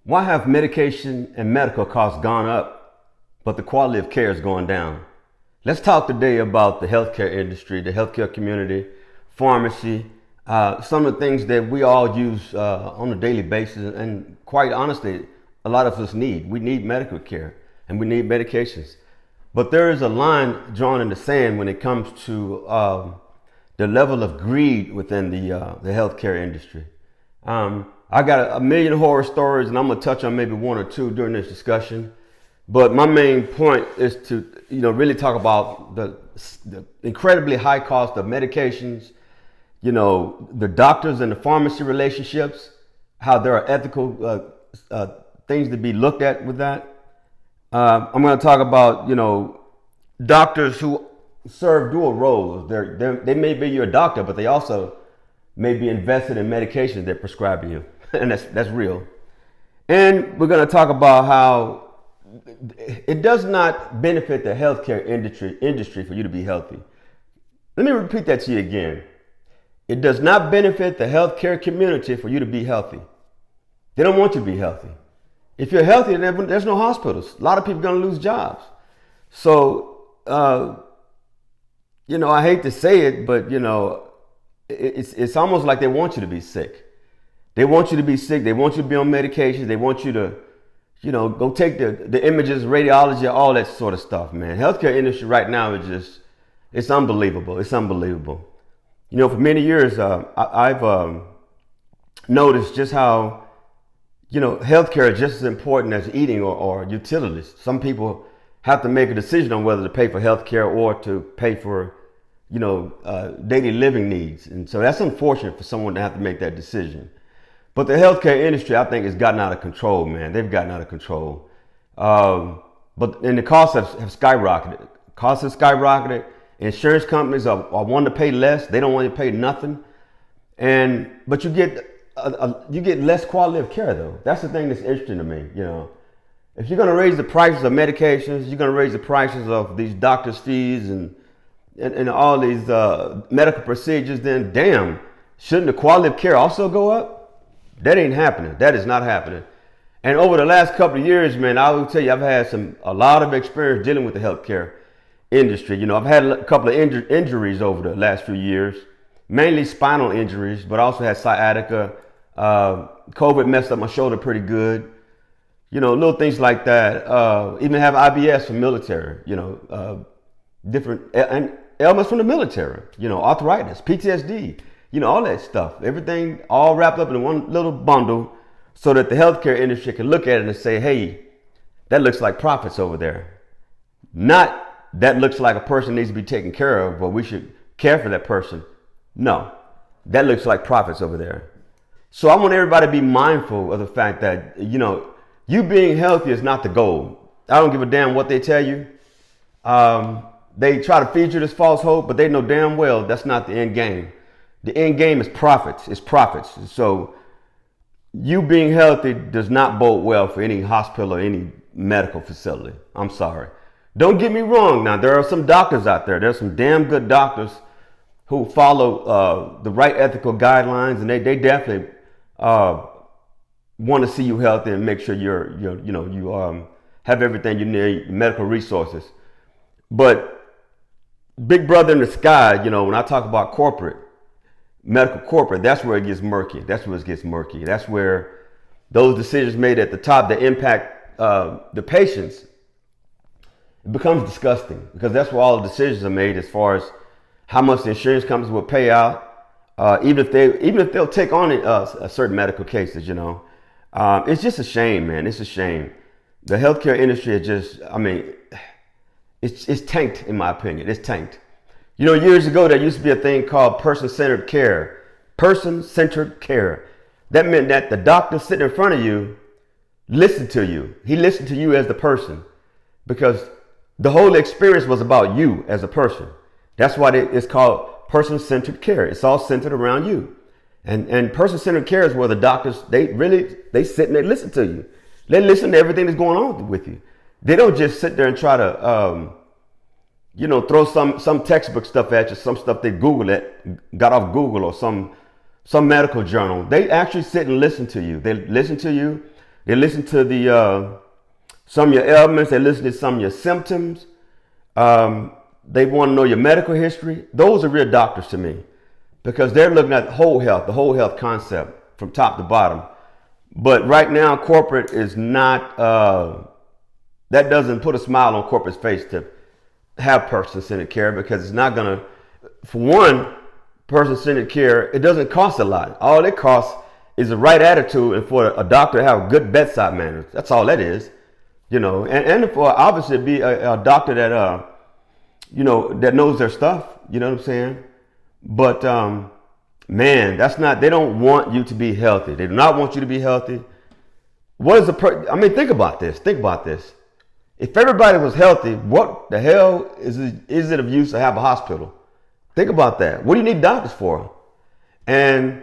Why have medication and medical costs gone up, but the quality of care is going down? Let's talk today about the healthcare industry, the healthcare community, pharmacy, some of the things that we all use on a daily basis. And quite honestly, a lot of us need. We need medical care and we need medications. But there is a line drawn in the sand when it comes to the level of greed within the healthcare industry. I got a million horror stories, and I'm gonna touch on maybe one or two during this discussion. But my main point is to really talk about the incredibly high cost of medications, the doctors and the pharmacy relationships, how there are ethical things to be looked at with that. I'm going to talk about doctors who serve dual roles. They may be your doctor, but they also may be invested in medications they're prescribing you, and that's real. And we're going to talk about how it does not benefit the healthcare industry for you to be healthy. Let me repeat that to you again. It does not benefit the healthcare community for you to be healthy. They don't want you to be healthy. If you're healthy, there's no hospitals. A lot of people are going to lose jobs. So, I hate to say it, but it's almost like they want you to be sick. They want you to be sick. They want you to be on medications. They want you to, go take the images, radiology, all that sort of stuff, man. Healthcare industry right now is it's unbelievable. It's unbelievable. For many years, I've noticed just how, healthcare is just as important as eating or utilities. Some people have to make a decision on whether to pay for healthcare or to pay for, daily living needs. And so that's unfortunate for someone to have to make that decision. But the healthcare industry, I think, has gotten out of control, man. They've gotten out of control. And the costs have skyrocketed. Costs have skyrocketed. Insurance companies are wanting to pay less. They don't want to pay nothing. But you get less quality of care, though. That's the thing that's interesting to me. If you're going to raise the prices of medications, you're going to raise the prices of these doctors' fees and all these medical procedures, then damn, shouldn't the quality of care also go up? That ain't happening. That is not happening. And over the last couple of years, man, I will tell you, I've had a lot of experience dealing with the healthcare industry. I've had a couple of injuries over the last few years, mainly spinal injuries, but also had sciatica. COVID messed up my shoulder pretty good. Little things like that. Even have IBS from military, different ailments from the military, arthritis, PTSD, all that stuff. Everything all wrapped up in one little bundle so that the healthcare industry can look at it and say, hey, that looks like profits over there. Not that looks like a person needs to be taken care of, but we should care for that person. No, that looks like profits over there. So I want everybody to be mindful of the fact that, you being healthy is not the goal. I don't give a damn what they tell you. They try to feed you this false hope, but they know damn well that's not the end game. The end game is profits. It's profits. So you being healthy does not bode well for any hospital or any medical facility. I'm sorry. Don't get me wrong. Now, there are some doctors out there. There's some damn good doctors who follow the right ethical guidelines, and they definitely want to see you healthy and make sure you have everything you need, medical resources. But big brother in the sky, when I talk about medical corporate, that's where it gets murky. That's where it gets murky. That's where those decisions made at the top that impact the patients, it becomes disgusting, because that's where all the decisions are made as far as how much the insurance companies will pay out, even if they'll take on certain medical cases. It's just a shame, man. It's a shame. The healthcare industry is just, it's tanked, in my opinion. It's tanked. Years ago, there used to be a thing called person-centered care. Person-centered care. That meant that the doctor sitting in front of you listened to you. He listened to you as the person, because the whole experience was about you as a person. That's why it's called person-centered care. It's all centered around you. And person-centered care is where the doctors, they sit and they listen to you. They listen to everything that's going on with you. They don't just sit there and try to, throw some textbook stuff at you, some stuff they got off Google or some medical journal. They actually sit and listen to you. They listen to you. They listen to some of your ailments. They listen to some of your symptoms. They want to know your medical history. Those are real doctors to me, because they're looking at the whole health concept from top to bottom. But right now, corporate is not, that doesn't put a smile on corporate's face to have person-centered care, because it's not going to, for one, person-centered care, it doesn't cost a lot. All it costs is the right attitude and for a doctor to have good bedside manners. That's all that is, and for obviously be a doctor that, that knows their stuff, you know what I'm saying? But, man, that's not, they don't want you to be healthy. They do not want you to be healthy. What is think about this. Think about this. If everybody was healthy, what the hell is it of use to have a hospital? Think about that. What do you need doctors for? And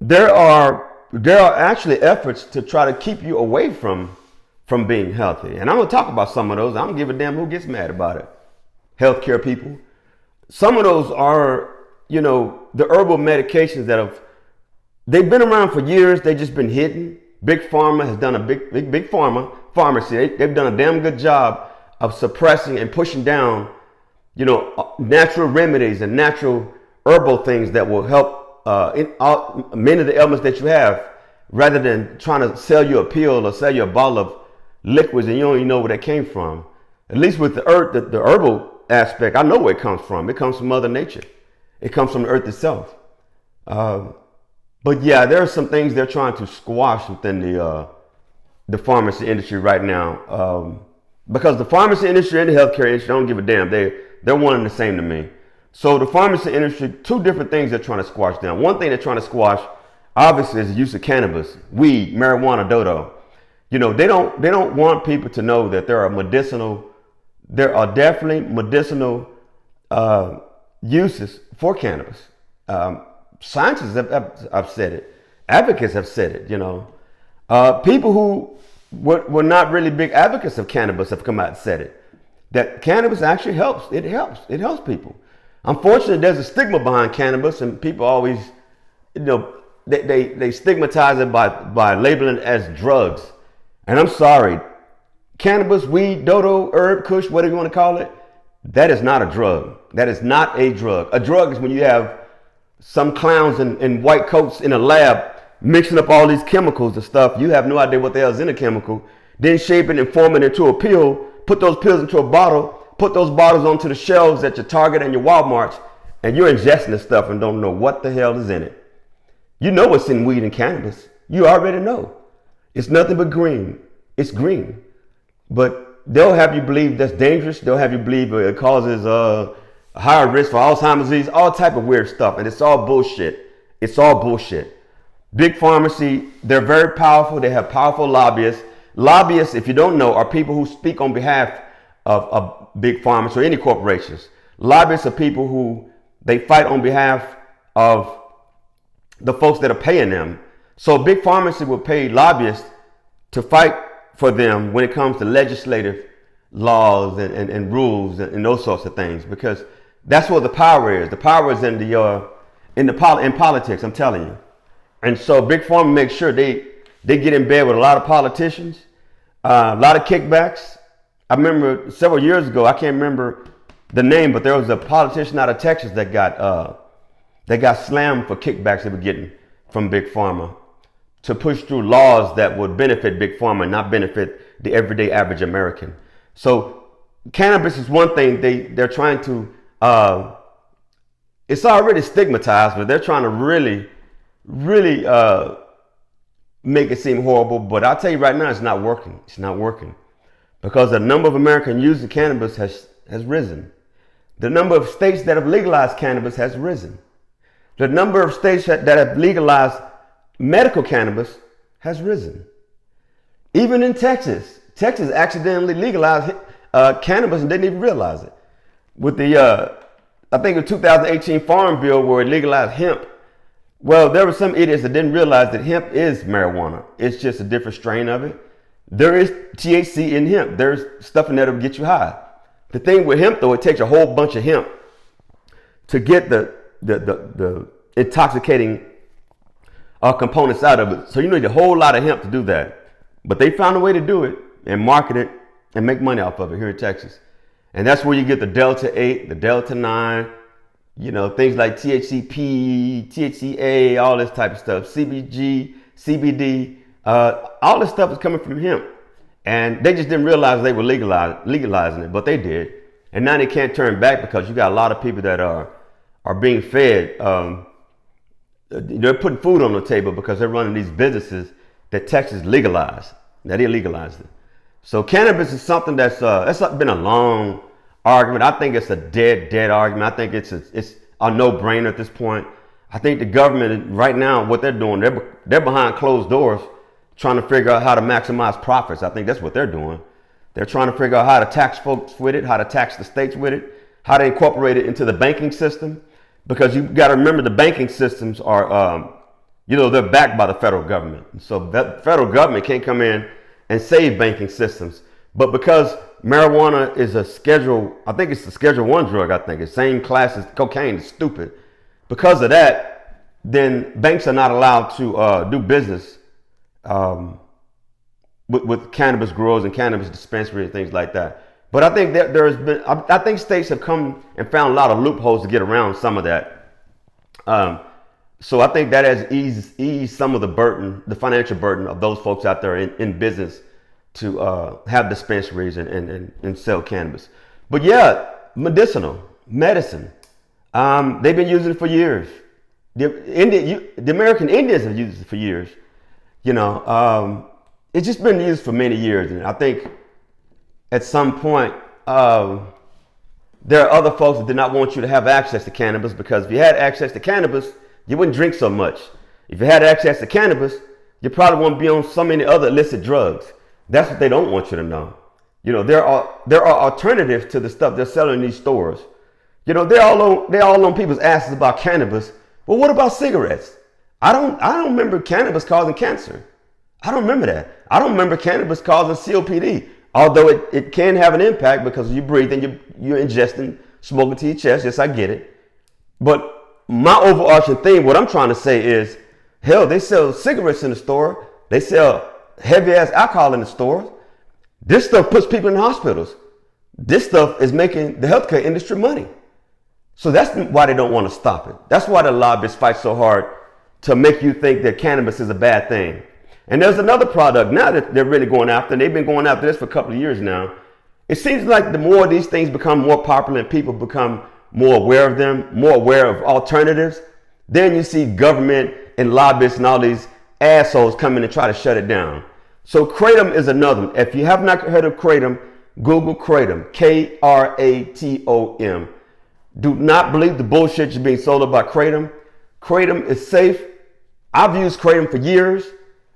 there are actually efforts to try to keep you away from being healthy. And I'm going to talk about some of those. I don't give a damn who gets mad about it. Healthcare people. Some of those are, the herbal medications they've been around for years. They've just been hidden. Big Pharma has done Big Pharma pharmacy. They've done a damn good job of suppressing and pushing down, natural remedies and natural herbal things that will help many of the ailments that you have, rather than trying to sell you a pill or sell you a bottle of liquids and you don't even know where that came from. At least with the earth, the herbal aspect, I know where it comes from. It comes from Mother Nature. It comes from the earth itself. But yeah, there are some things they're trying to squash within the pharmacy industry right now. Because the pharmacy industry and the healthcare industry don't give a damn. They're one and the same to me. So the pharmacy industry, two different things they're trying to squash down. One thing they're trying to squash, obviously, is the use of cannabis, weed, marijuana, dodo. They don't want people to know that there are definitely medicinal uses for cannabis. Scientists have said it. Advocates have said it, People who were not really big advocates of cannabis have come out and said it. That cannabis actually helps. It helps people. Unfortunately, there's a stigma behind cannabis, and people always, they stigmatize it by labeling it as drugs. And I'm sorry, cannabis, weed, dodo, herb, kush, whatever you want to call it, that is not a drug. That is not a drug. A drug is when you have some clowns in white coats in a lab mixing up all these chemicals and stuff. You have no idea what the hell is in a chemical. Then shape it and form it into a pill, put those pills into a bottle, put those bottles onto the shelves at your Target and your Walmarts, and you're ingesting this stuff and don't know what the hell is in it. You know what's in weed and cannabis. You already know. It's nothing but green. It's green. But they'll have you believe that's dangerous. They'll have you believe it causes a higher risk for Alzheimer's disease, all type of weird stuff. And it's all bullshit. It's all bullshit. Big pharmacy, they're very powerful. They have powerful lobbyists. Lobbyists, if you don't know, are people who speak on behalf of big pharmacy or any corporations. Lobbyists are people who they fight on behalf of the folks that are paying them. So big pharmacy will pay lobbyists to fight for them when it comes to legislative laws and rules and those sorts of things, because that's where the power is. The power is in politics, I'm telling you. And so big pharma makes sure they get in bed with a lot of politicians, a lot of kickbacks. I remember several years ago, I can't remember the name, but there was a politician out of Texas that got slammed for kickbacks they were getting from big pharma to push through laws that would benefit big pharma and not benefit the everyday average American. So cannabis is one thing they're trying to, it's already stigmatized, but they're trying to really make it seem horrible. But I'll tell you right now, it's not working. It's not working because the number of Americans using cannabis has risen. The number of states that have legalized cannabis has risen. The number of states that have legalized medical cannabis has risen. Even in Texas accidentally legalized cannabis and didn't even realize it. With the, I think the 2018 Farm Bill where it legalized hemp. Well, there were some idiots that didn't realize that hemp is marijuana. It's just a different strain of it. There is THC in hemp. There's stuff in there that will get you high. The thing with hemp, though, it takes a whole bunch of hemp to get the intoxicating components out of it. So you need a whole lot of hemp to do that. But they found a way to do it and market it and make money off of it here in Texas. And that's where you get the Delta 8, the Delta 9, things like THCP, THCA, all this type of stuff, CBG, CBD, all this stuff is coming from hemp. And they just didn't realize they were legalizing it, but they did. And now they can't turn back because you got a lot of people that are being fed. They're putting food on the table because they're running these businesses that Texas legalized. That they legalized it. So cannabis is something that's been a long argument. I think it's a dead argument. I think it's a no-brainer at this point. I think the government right now, what they're doing, they're behind closed doors trying to figure out how to maximize profits. I think that's what they're doing. They're trying to figure out how to tax folks with it, how to tax the states with it, how to incorporate it into the banking system. Because you got to remember the banking systems are, they're backed by the federal government. So that federal government can't come in and save banking systems. But because marijuana is a Schedule 1 drug, I think. It's same class as cocaine. It's stupid. Because of that, then banks are not allowed to do business with cannabis growers and cannabis dispensaries and things like that. But I think that I think states have come and found a lot of loopholes to get around some of that. So I think that has eased some of the burden, the financial burden of those folks out there in business to have dispensaries and sell cannabis. But yeah, medicine. They've been using it for years. The American Indians have used it for years. It's just been used for many years. And I think at some point, there are other folks that did not want you to have access to cannabis, because if you had access to cannabis, you wouldn't drink so much. If you had access to cannabis, you probably wouldn't be on so many other illicit drugs. That's what they don't want you to know. There are alternatives to the stuff they're selling in these stores. They're all on people's asses about cannabis. Well, what about cigarettes? I don't remember cannabis causing cancer. I don't remember that. I don't remember cannabis causing COPD. Although it can have an impact because you breathe and you're ingesting smoke into your chest. Yes, I get it. But my overarching thing, what I'm trying to say is, hell, they sell cigarettes in the store. They sell heavy ass alcohol in the stores. This stuff puts people in hospitals. This stuff is making the healthcare industry money. So that's why they don't want to stop it. That's why the lobbyists fight so hard to make you think that cannabis is a bad thing. And there's another product now that they're really going after, and they've been going after this for a couple of years now. It seems like the more these things become more popular and people become more aware of them, more aware of alternatives, then you see government and lobbyists and all these assholes come in and try to shut it down. So Kratom is another one. If you have not heard of Kratom, Google Kratom, Kratom. Do not believe the bullshit you're being sold about Kratom. Kratom is safe. I've used Kratom for years.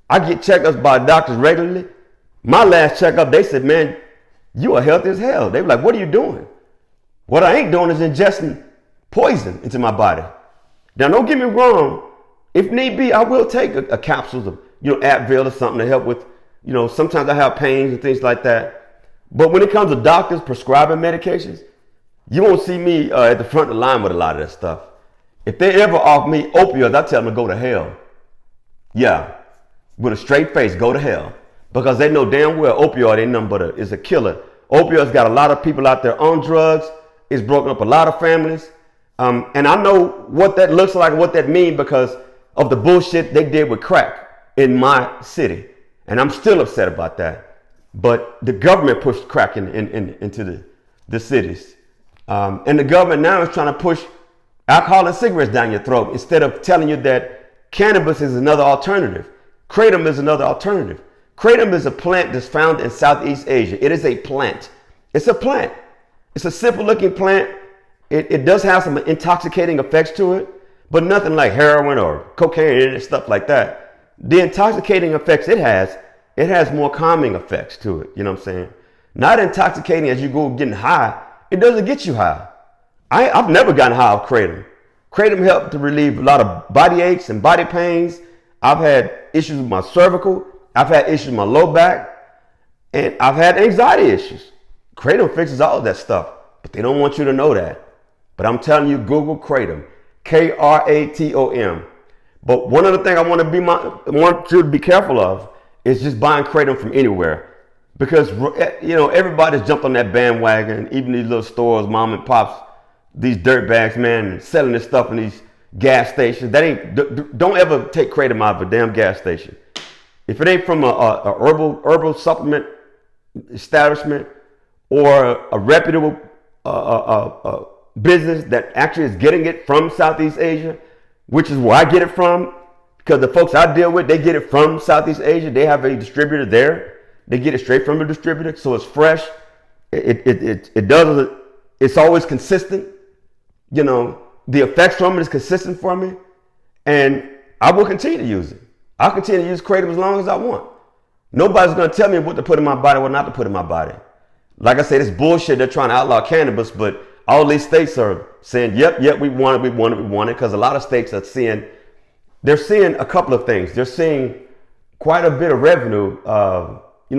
I get checkups by doctors regularly. My last checkup, they said, man, you are healthy as hell. They were like, what are you doing? What I ain't doing is ingesting poison into my body. Now, don't get me wrong. If need be, I will take a capsule of, Advil or something to help with, sometimes I have pains and things like that. But when it comes to doctors prescribing medications, you won't see me at the front of the line with a lot of that stuff. If they ever offer me opioids, I tell them to go to hell. Yeah, with a straight face, go to hell. Because they know damn well opioid ain't nothing but is a killer. Opioids got a lot of people out there on drugs. It's broken up a lot of families. And I know what that looks like and what that means because of the bullshit they did with crack in my city. And I'm still upset about that. But the government pushed crack into the cities. And the government now is trying to push alcohol and cigarettes down your throat instead of telling you that cannabis is another alternative. Kratom is another alternative. Kratom is a plant that's found in Southeast Asia. It is a plant. It's a plant. It's a simple looking plant. It does have some intoxicating effects to it, but nothing like heroin or cocaine and stuff like that. The intoxicating effects it has more calming effects to it. You know what I'm saying? Not intoxicating as you go getting high. It doesn't get you high. I've never gotten high off Kratom. Kratom helped to relieve a lot of body aches and body pains. I've had issues with my cervical. I've had issues with my low back. And I've had anxiety issues. Kratom fixes all of that stuff, but they don't want you to know that. But I'm telling you, Google Kratom, Kratom. But one of the things I want you to be careful of is just buying kratom from anywhere. Because, everybody's jumped on that bandwagon, even these little stores, mom and pops, these dirtbags, man, selling this stuff in these gas stations. Don't ever take kratom out of a damn gas station. If it ain't from a herbal supplement establishment or a reputable business that actually is getting it from Southeast Asia, which is where I get it from, because the folks I deal with, they get it from Southeast Asia. They have a distributor there. They get it straight from a distributor, so it's fresh. It's always consistent. The effects from it is consistent for me, and I will continue to use it. I'll continue to use kratom as long as I want. Nobody's going to tell me what to put in my body, what not to put in my body. Like I said, it's bullshit. They're trying to outlaw cannabis, but all these states are saying, yep, we want it, because a lot of states are seeing a couple of things. They're seeing quite a bit of revenue.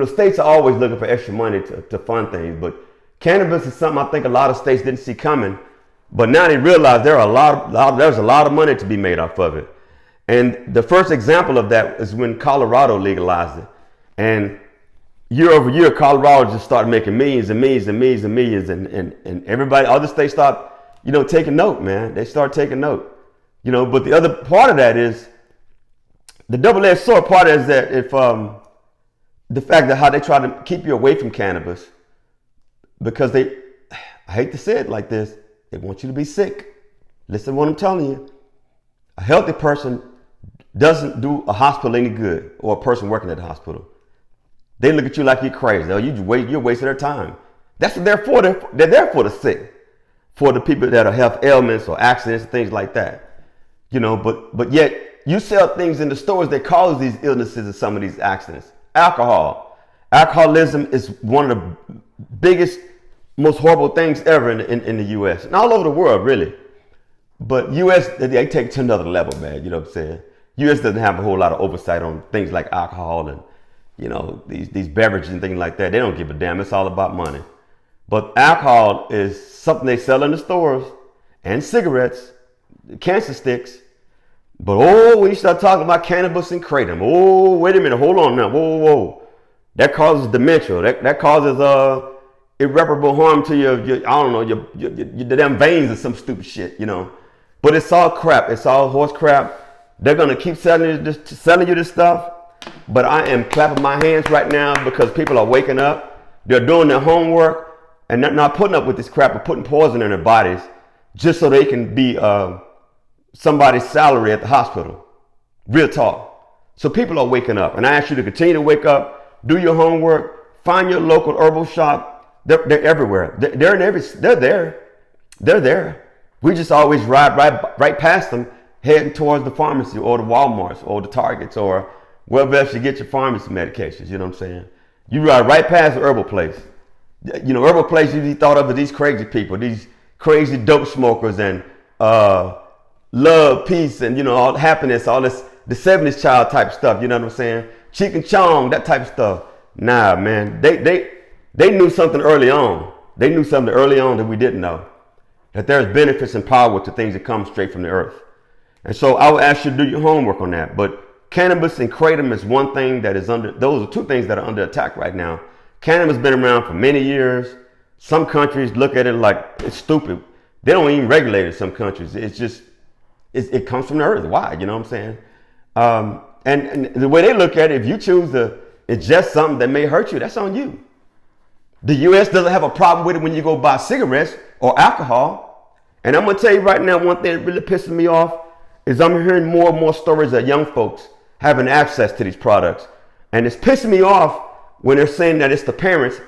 States are always looking for extra money to fund things, but cannabis is something I think a lot of states didn't see coming. But now they realize there's a lot of money to be made off of it. And the first example of that is when Colorado legalized it. And year over year, Colorado just started making millions and millions and millions and millions. And everybody, other states start, taking note, man. They start taking note. But the other part of that is, the double-edged sword part is that if, the fact that how they try to keep you away from cannabis, because I hate to say it like this, they want you to be sick. Listen to what I'm telling you. A healthy person doesn't do a hospital any good, or a person working at the hospital. They look at you like you're crazy. Oh, you're wasting their time. That's what they're for. They're there for the sick, for the people that have ailments or accidents and things like that. But yet you sell things in the stores that cause these illnesses and some of these accidents. Alcoholism is one of the biggest, most horrible things ever in the U.S. and all over the world, really. But U.S., they take it to another level, man. You know what I'm saying? U.S. doesn't have a whole lot of oversight on things like alcohol and, these beverages and things like that. They don't give a damn. It's all about money. But alcohol is something they sell in the stores, and cigarettes, cancer sticks. But when you start talking about cannabis and kratom, wait a minute, hold on now, whoa. That causes dementia. That causes irreparable harm to your the damn veins or some stupid shit, But it's all crap. It's all horse crap. They're gonna keep selling you this stuff. But I am clapping my hands right now because people are waking up. They're doing their homework and they're not putting up with this crap or putting poison in their bodies just so they can be somebody's salary at the hospital. Real talk. So people are waking up, and I ask you to continue to wake up, do your homework, find your local herbal shop. They're everywhere. They're there. We just always ride right past them, heading towards the pharmacy or the Walmarts or the Targets or wherever else you get your pharmacy medications. You know what I'm saying? You ride right past the herbal place. Herbal place usually thought of as these crazy people, these crazy dope smokers and love, peace, and all happiness, all this, the 70s child type stuff, you know what I'm saying? Cheek and chong, that type of stuff. Nah, man, they knew something early on. They knew something early on that we didn't know. That there's benefits and power to things that come straight from the earth. And so I would ask you to do your homework on that. But cannabis and kratom is one thing that is those are two things that are under attack right now. Cannabis has been around for many years. Some countries look at it like it's stupid. They don't even regulate it in some countries. It's just, it comes from the earth. Why? You know what I'm saying? And the way they look at it, if you choose to ingest something that may hurt you, that's on you. The U.S. doesn't have a problem with it when you go buy cigarettes or alcohol. And I'm going to tell you right now, one thing that really pisses me off is I'm hearing more and more stories of young folks having access to these products. And it's pissing me off when they're saying that it's the parents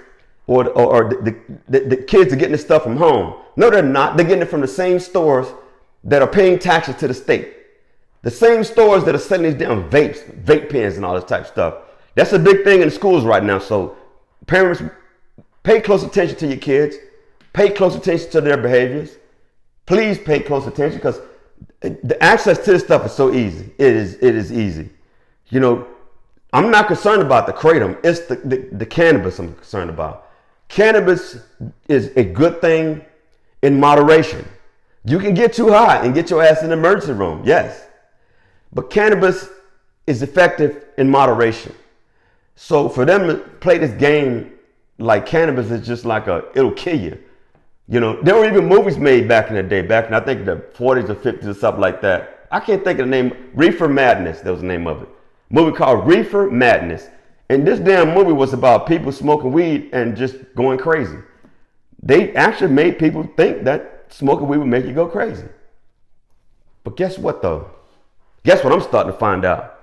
or the kids are getting this stuff from home. No, they're not. They're getting it from the same stores that are paying taxes to the state. The same stores that are selling these damn vape pens and all this type of stuff. That's a big thing in the schools right now. So parents, pay close attention to your kids. Pay close attention to their behaviors. Please pay close attention, because the access to this stuff is so easy. It is easy. I'm not concerned about the kratom. It's the cannabis I'm concerned about. Cannabis is a good thing in moderation. You can get too high and get your ass in the emergency room, yes. But cannabis is effective in moderation. So for them to play this game like cannabis is just like it'll kill you. You know, there were even movies made back in the day, back in I think the 40s or 50s or something like that. I can't think of the name. Reefer Madness, that was the name of it. Movie called Reefer Madness. And this damn movie was about people smoking weed and just going crazy. They actually made people think that smoking weed would make you go crazy. But guess what though? Guess what I'm starting to find out?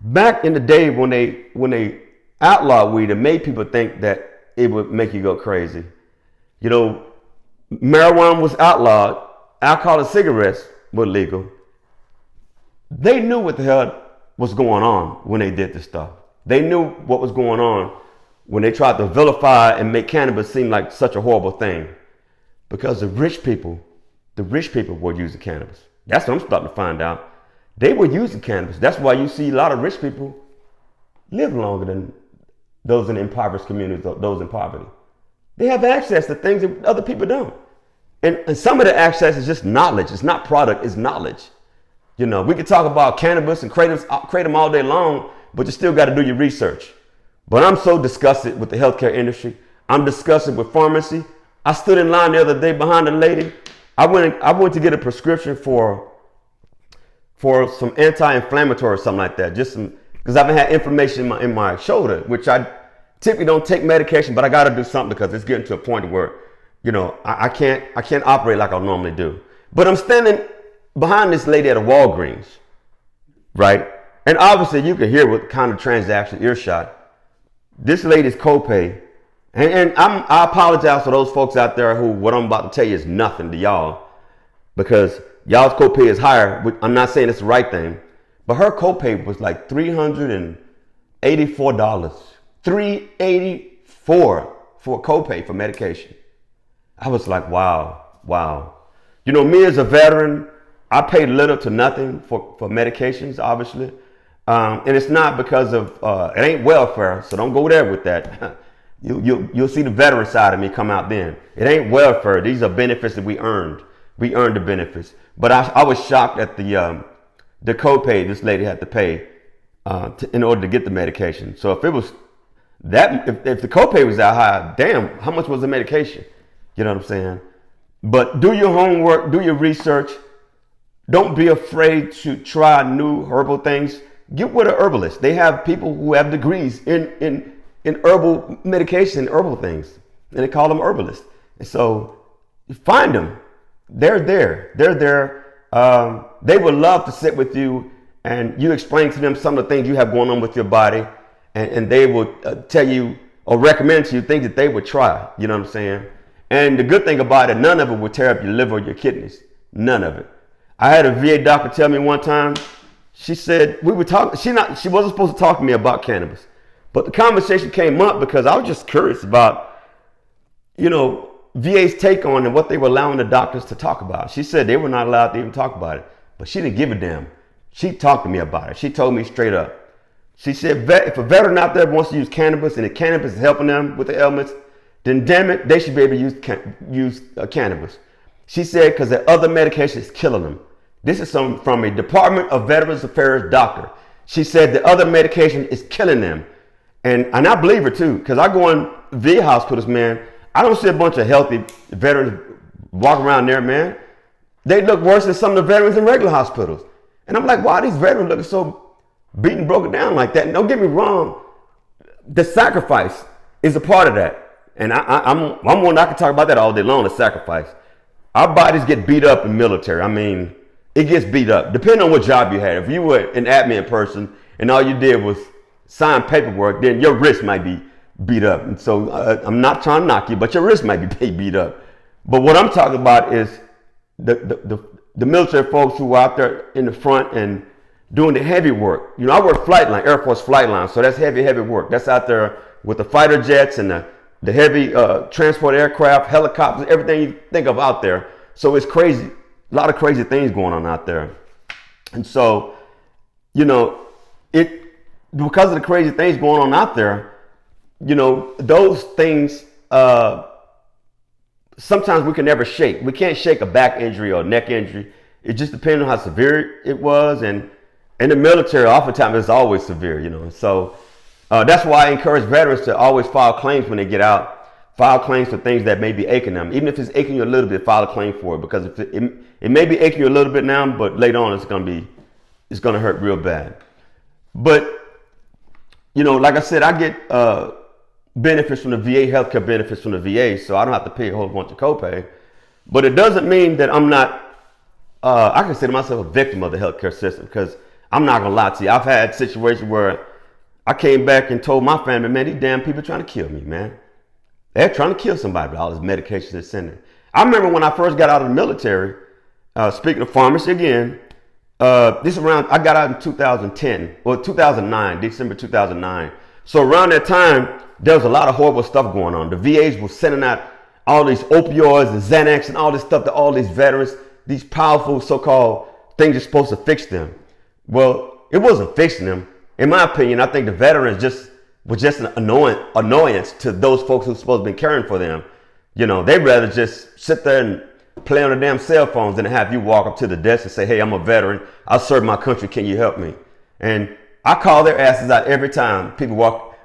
Back in the day when they outlawed weed, it made people think that it would make you go crazy. You know, marijuana was outlawed, alcohol and cigarettes were legal. They knew what the hell was going on when they did this stuff. They knew what was going on when they tried to vilify and make cannabis seem like such a horrible thing. Because the rich people were using cannabis. That's what I'm starting to find out. They were using cannabis. That's why you see a lot of rich people live longer than those in impoverished communities, those in poverty. They have access to things that other people don't. And some of the access is just knowledge. It's not product, it's knowledge. You know, we could talk about cannabis and create them all day long, but you still got to do your research. But I'm so disgusted with the healthcare industry. I'm disgusted with pharmacy. I stood in line the other day behind a lady. I went to get a prescription for some anti-inflammatory or something like that. Just because I've had inflammation in my shoulder, which I typically don't take medication, but I got to do something because it's getting to a point where, you know, I can't operate like I normally do. But I'm standing behind this lady at a Walgreens, right? And obviously you can hear what kind of transaction earshot. This lady's copay, and I apologize for those folks out there who what I'm about to tell you is nothing to y'all, because y'all's copay is higher. I'm not saying it's the right thing, but her copay was like $384. $384 for a copay for medication. I was like, wow. You know, me as a veteran, I paid little to nothing for medications, obviously. And it's not because of, it ain't welfare, so don't go there with that. You'll see the veteran side of me come out then. It ain't welfare. These are benefits that we earned. We earned the benefits. But I was shocked at the copay this lady had to pay in order to get the medication. So if it was if the copay was that high, damn, how much was the medication? You know what I'm saying? But do your homework, do your research. Don't be afraid to try new herbal things. Get with an herbalist. They have people who have degrees in herbal medication, herbal things, and they call them herbalists. And so find them. They're there. They would love to sit with you and you explain to them some of the things you have going on with your body, and they will tell you or recommend to you things that they would try. You know what I'm saying? And the good thing about it, none of it would tear up your liver or your kidneys. None of it. I had a VA doctor tell me one time, she said, we were talking, she wasn't supposed to talk to me about cannabis, but the conversation came up because I was just curious about, you know, VA's take on and what they were allowing the doctors to talk about. She said they were not allowed to even talk about it, but she didn't give a damn. She talked to me about it. She told me straight up. She said, if a veteran out there wants to use cannabis and the cannabis is helping them with the ailments, then damn it, they should be able to use cannabis. She said, because the other medication is killing them. This is from a Department of Veterans Affairs doctor. She said the other medication is killing them. And I believe her too, because I go in VA hospitals, man. I don't see a bunch of healthy veterans walking around there, man. They look worse than some of the veterans in regular hospitals. And I'm like, why are these veterans looking so beaten, broken down like that? And don't get me wrong, the sacrifice is a part of that. And I'm one that I can talk about that all day long, the sacrifice. Our bodies get beat up in military. I mean, it gets beat up, depending on what job you had. If you were an admin person and all you did was sign paperwork, then your wrist might be beat up. And so I'm not trying to knock you, but your wrist might be beat up. But what I'm talking about is the military folks who are out there in the front and doing the heavy work. You know, I work flight line, Air Force flight line, so that's heavy work. That's out there with the fighter jets and the heavy transport aircraft, helicopters, everything you think of out there. So it's crazy. A lot of crazy things going on out there. And so, you know, because of the crazy things going on out there, you know, those things, sometimes we can never shake. We can't shake a back injury or a neck injury. It just depends on how severe it was. And in the military, oftentimes it's always severe, you know. So That's why I encourage veterans to always file claims when they get out. File claims for things that may be aching them. Even if it's aching you a little bit, file a claim for it, because if it may be aching you a little bit now, but later on it's gonna hurt real bad. But like I said, I get benefits from the VA, healthcare benefits from the VA, so I don't have to pay a whole bunch of copay. But it doesn't mean that I'm not. I consider myself a victim of the healthcare system, because I'm not gonna lie to you. I've had situations where I came back and told my family, man, these damn people are trying to kill me, man. They're trying to kill somebody with all this medication they're sending. I remember when I first got out of the military, speaking of pharmacy again, I got out in 2010, well, 2009, December 2009. So around that time, there was a lot of horrible stuff going on. The VAs were sending out all these opioids and Xanax and all this stuff to all these veterans, these powerful so-called things are supposed to fix them. Well, it wasn't fixing them. In my opinion, I think the veterans was just an annoyance to those folks who's supposed to be caring for them. They'd rather just sit there and play on their damn cell phones than have you walk up to the desk and say, hey, I'm a veteran. I serve my country. Can you help me? And I call their asses out every time people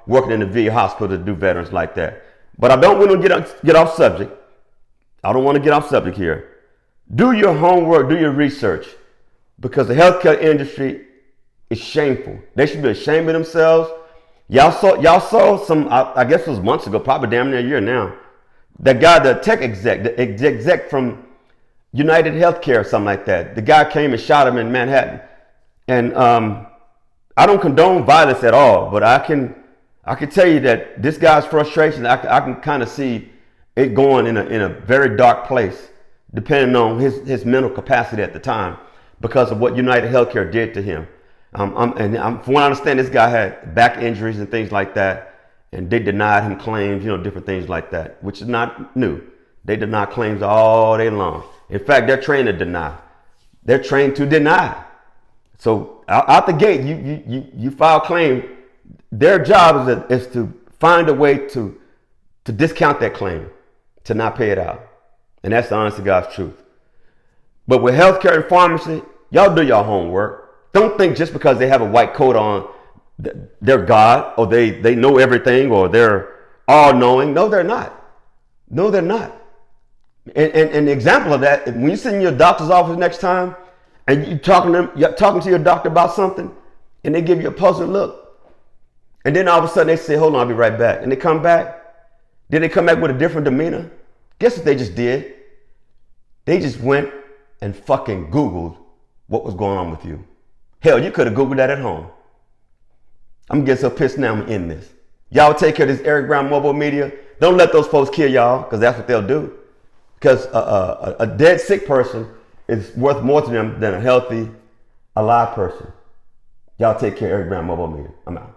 working in the VA hospital to do veterans like that. But I don't want to get off subject. I don't want to get off subject here. Do your homework, do your research, because the healthcare industry is shameful. They should be ashamed of themselves. Y'all saw some, I guess it was months ago, probably damn near a year now. That guy, the tech exec, the exec from United Healthcare or something like that. The guy came and shot him in Manhattan. And I don't condone violence at all, but I can tell you that this guy's frustration, I can kind of see it going in a very dark place, depending on his mental capacity at the time, because of what United Healthcare did to him. From what I understand, this guy had back injuries and things like that, and they denied him claims, different things like that, which is not new. They deny claims all day long. In fact, they're trained to deny. They're trained to deny. So out the gate, you file a claim. Their job is to find a way to discount that claim, to not pay it out. And that's the honest to God's truth. But with healthcare and pharmacy, y'all do your homework. Don't think just because they have a white coat on, they're God, or they know everything, or they're all-knowing. No, they're not. No, they're not. And the example of that, when you sit in your doctor's office next time, and you're talking to your doctor about something, and they give you a puzzled look, and then all of a sudden they say, hold on, I'll be right back. And they come back. Did they come back with a different demeanor? Guess what they just did? They just went and fucking Googled what was going on with you. Hell, you could have Googled that at home. I'm getting so pissed now, I'm gonna end this. Y'all take care of this Eric Brown MOBO-Media. Don't let those folks kill y'all, because that's what they'll do. Because a dead sick person is worth more to them than a healthy, alive person. Y'all take care of Eric Brown MOBO-Media. I'm out.